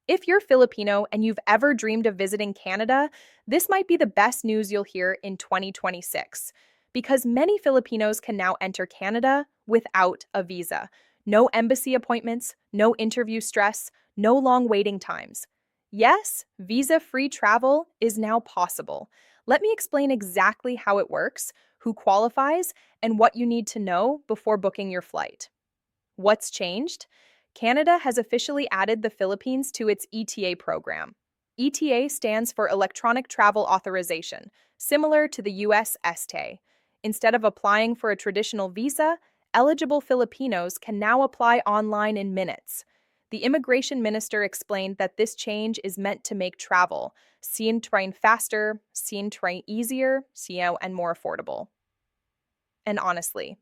If you're Filipino and you've ever dreamed of visiting Canada, this might be the best news you'll hear in 2026 because many Filipinos can now enter Canada without a visa. No embassy appointments, no interview stress, no long waiting times. Yes, visa-free travel is now possible. Let me explain exactly how it works, who qualifies, and what you need to know before booking your flight. What's changed? Canada has officially added the Philippines to its ETA program. ETA stands for Electronic Travel Authorization, similar to the US ESTA. Instead of applying for a traditional visa, eligible Filipinos can now apply online in minutes. The immigration minister explained that this change is meant to make travel seen train faster, seen train easier, and more affordable. And honestly,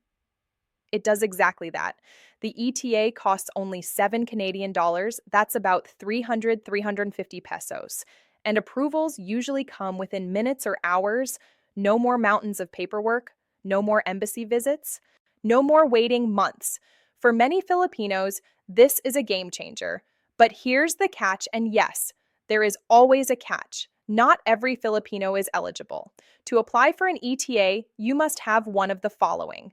it does exactly that. The ETA costs only 7 Canadian dollars, that's about 350 pesos. And approvals usually come within minutes or hours. No more mountains of paperwork, no more embassy visits, no more waiting months. For many Filipinos, this is a game changer. But here's the catch, and yes, there is always a catch. Not every Filipino is eligible. To apply for an ETA, you must have one of the following: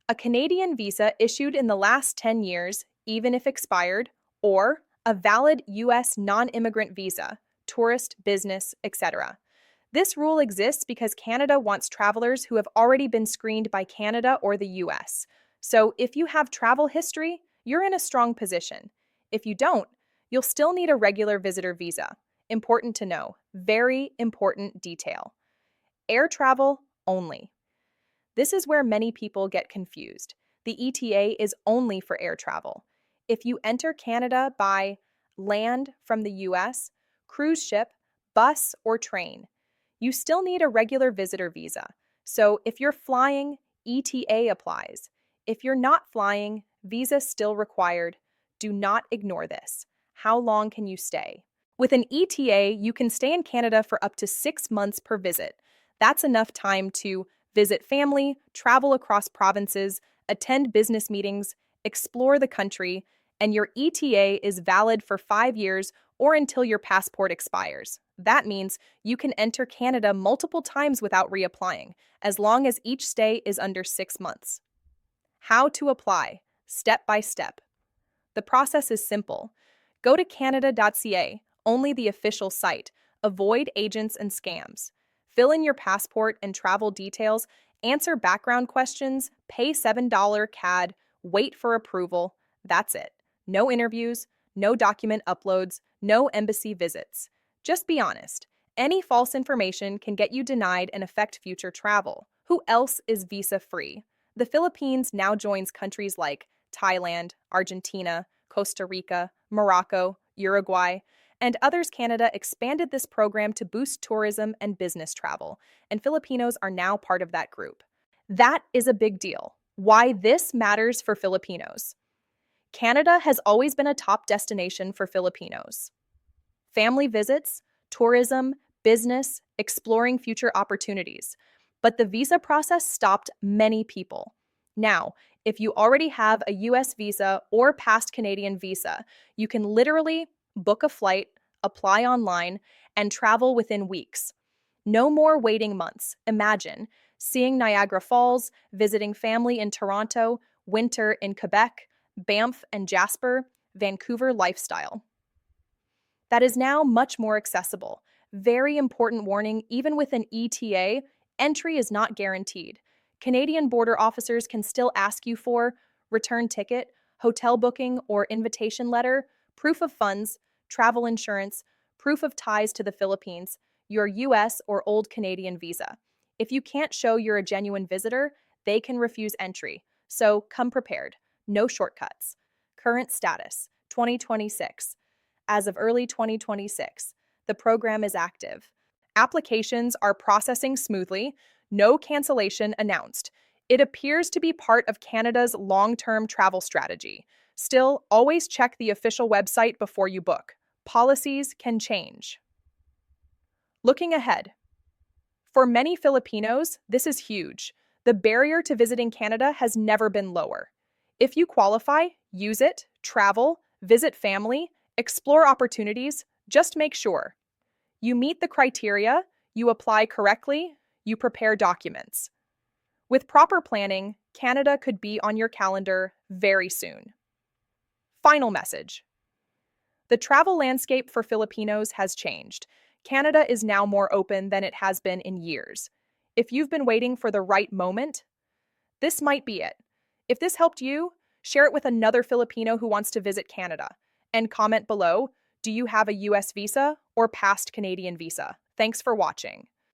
a Canadian visa issued in the last 10 years, even if expired, or a valid U.S. non-immigrant visa, tourist, business, etc. This rule exists because Canada wants travelers who have already been screened by Canada or the U.S. So if you have travel history, you're in a strong position. If you don't, you'll still need a regular visitor visa. Important to know, very important detail. Air travel only. This is where many people get confused. The ETA is only for air travel. If you enter Canada by land from the US, cruise ship, bus, or train, you still need a regular visitor visa. So if you're flying, ETA applies. If you're not flying, visa still required. Do not ignore this. How long can you stay? With an ETA, you can stay in Canada for up to 6 months per visit. That's enough time to visit family, travel across provinces, attend business meetings, explore the country, and your ETA is valid for 5 years or until your passport expires. That means you can enter Canada multiple times without reapplying, as long as each stay is under 6 months. How to apply, step by step. The process is simple. Go to canada.ca, only the official site. Avoid agents and scams. Fill in your passport and travel details, answer background questions, pay $7 CAD, wait for approval. That's it. No interviews, no document uploads, no embassy visits. Just be honest. Any false information can get you denied and affect future travel. Who else is visa-free? The Philippines now joins countries like Thailand, Argentina, Costa Rica, Morocco, Uruguay, and others. Canada expanded this program to boost tourism and business travel, and Filipinos are now part of that group. That is a big deal. Why this matters for Filipinos. Canada has always been a top destination for Filipinos. Family visits, tourism, business, exploring future opportunities. But the visa process stopped many people. Now, if you already have a US visa or past Canadian visa, you can literally book a flight, apply online, and travel within weeks. No more waiting months. Imagine seeing Niagara Falls, visiting family in Toronto, winter in Quebec, Banff and Jasper, Vancouver lifestyle. That is now much more accessible. Very important warning, even with an ETA, entry is not guaranteed. Canadian border officers can still ask you for return ticket, hotel booking or invitation letter, proof of funds, travel insurance, proof of ties to the Philippines, your US or old Canadian visa. If you can't show you're a genuine visitor, they can refuse entry. So come prepared. No shortcuts. Current status, 2026. As of early 2026, the program is active. Applications are processing smoothly. No cancellation announced. It appears to be part of Canada's long-term travel strategy. Still, always check the official website before you book. Policies can change. Looking ahead. For many Filipinos, this is huge. The barrier to visiting Canada has never been lower. If you qualify, use it, travel, visit family, Explore opportunities, just make sure. You meet the criteria, you apply correctly, you prepare documents. With proper planning, Canada could be on your calendar very soon. Final message. The travel landscape for Filipinos has changed. Canada is now more open than it has been in years. If you've been waiting for the right moment, this might be it. If this helped you, share it with another Filipino who wants to visit Canada. And comment below, do you have a US visa or past Canadian visa? Thanks for watching.